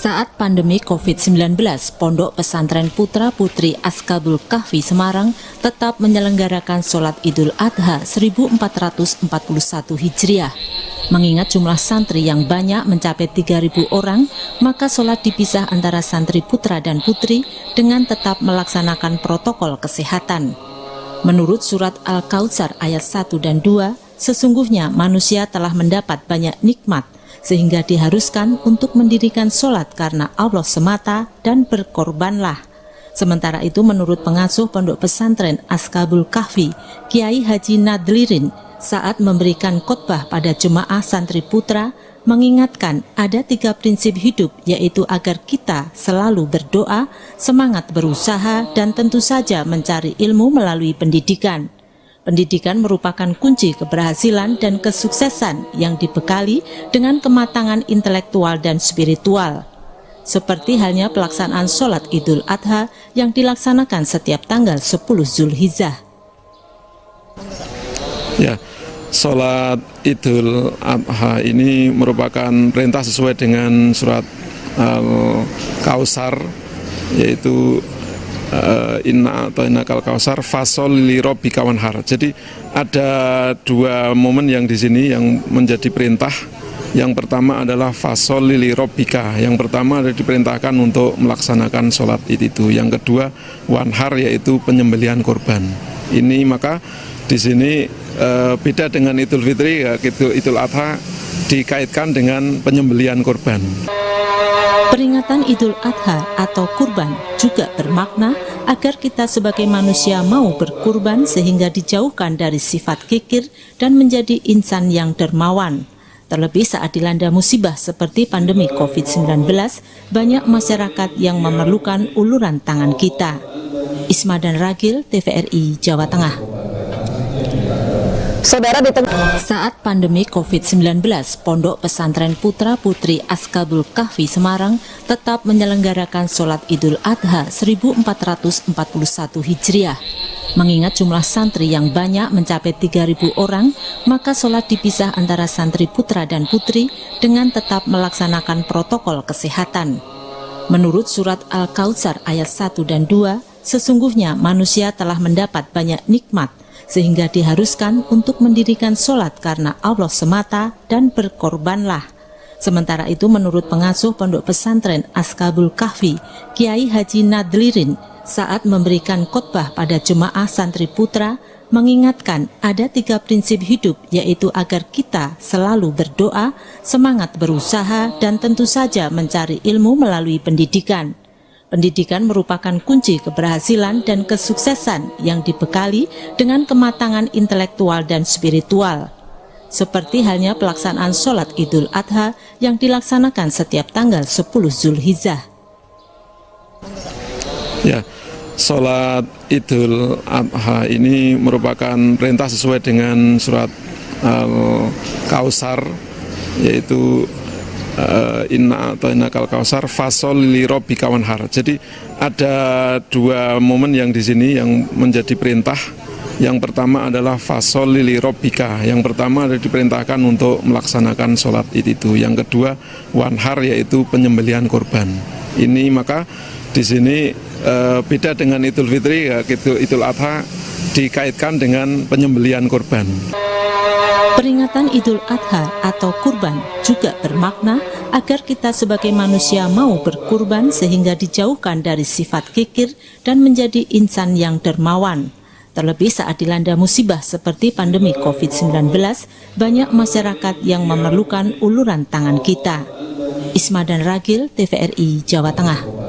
Saat pandemi COVID-19, Pondok Pesantren Putra-Putri Ashabul Kahfi Semarang tetap menyelenggarakan sholat Idul Adha 1441 Hijriah. Mengingat jumlah santri yang banyak mencapai 3.000 orang, maka sholat dipisah antara santri putra dan putri dengan tetap melaksanakan protokol kesehatan. Menurut surat Al-Kautsar ayat 1 dan 2, sesungguhnya manusia telah mendapat banyak nikmat, sehingga diharuskan untuk mendirikan sholat karena Allah semata dan berkorbanlah. Sementara itu menurut pengasuh Pondok Pesantren Ashabul Kahfi, Kiai Haji Nadlirin, saat memberikan khotbah pada jemaah santri putra, mengingatkan ada 3 prinsip hidup, yaitu agar kita selalu berdoa, semangat berusaha, dan tentu saja mencari ilmu melalui pendidikan. Pendidikan merupakan kunci keberhasilan dan kesuksesan yang dibekali dengan kematangan intelektual dan spiritual. Seperti halnya pelaksanaan sholat Idul Adha yang dilaksanakan setiap tanggal 10 Zulhijjah. Ya, sholat Idul Adha ini merupakan perintah sesuai dengan surat Al-Kautsar, yaitu inna atau innakal kausar fasol li robbika wanhar. Jadi ada 2 momen yang di sini yang menjadi perintah. Yang pertama adalah fasol li robbika. Yang pertama adalah diperintahkan untuk melaksanakan sholat itu. Yang kedua wanhar, yaitu penyembelihan korban. Ini maka di sini beda dengan Idul Fitri, ya, Idul Adha dikaitkan dengan penyembelihan korban. Peringatan Idul Adha atau kurban juga bermakna agar kita sebagai manusia mau berkurban sehingga dijauhkan dari sifat kikir dan menjadi insan yang dermawan. Terlebih saat dilanda musibah seperti pandemi COVID-19, banyak masyarakat yang memerlukan uluran tangan kita. Isma dan Ragil, TVRI, Jawa Tengah. Saat pandemi COVID-19, Pondok Pesantren Putra-Putri Ashabul Kahfi Semarang tetap menyelenggarakan sholat Idul Adha 1441 Hijriah. Mengingat jumlah santri yang banyak mencapai 3.000 orang, maka sholat dipisah antara santri putra dan putri dengan tetap melaksanakan protokol kesehatan. Menurut surat Al-Kautsar ayat 1 dan 2, sesungguhnya manusia telah mendapat banyak nikmat, sehingga diharuskan untuk mendirikan sholat karena Allah semata dan berkorbanlah. Sementara itu menurut pengasuh Pondok Pesantren Ashabul Kahfi, Kiai Haji Nadlirin, saat memberikan khotbah pada jemaah santri putra, mengingatkan ada 3 prinsip hidup, yaitu agar kita selalu berdoa, semangat berusaha, dan tentu saja mencari ilmu melalui pendidikan. Pendidikan merupakan kunci keberhasilan dan kesuksesan yang dibekali dengan kematangan intelektual dan spiritual. Seperti halnya pelaksanaan sholat Idul Adha yang dilaksanakan setiap tanggal 10 Zulhijjah. Ya, sholat Idul Adha ini merupakan perintah sesuai dengan surat Al-Kautsar, yaitu inna atau innakal kausar fasol li robbika wanhar. Jadi ada 2 momen yang di sini yang menjadi perintah. Yang pertama adalah fasol li robbika. Yang pertama adalah diperintahkan untuk melaksanakan sholat itu. Yang kedua wanhar, yaitu penyembelihan korban. Ini maka di sini beda dengan Idul Fitri, ya, Idul Adha dikaitkan dengan penyembelihan korban. Peringatan Idul Adha atau kurban juga bermakna agar kita sebagai manusia mau berkurban sehingga dijauhkan dari sifat kikir dan menjadi insan yang dermawan. Terlebih saat dilanda musibah seperti pandemi COVID-19, banyak masyarakat yang memerlukan uluran tangan kita. Isma dan Ragil, TVRI, Jawa Tengah.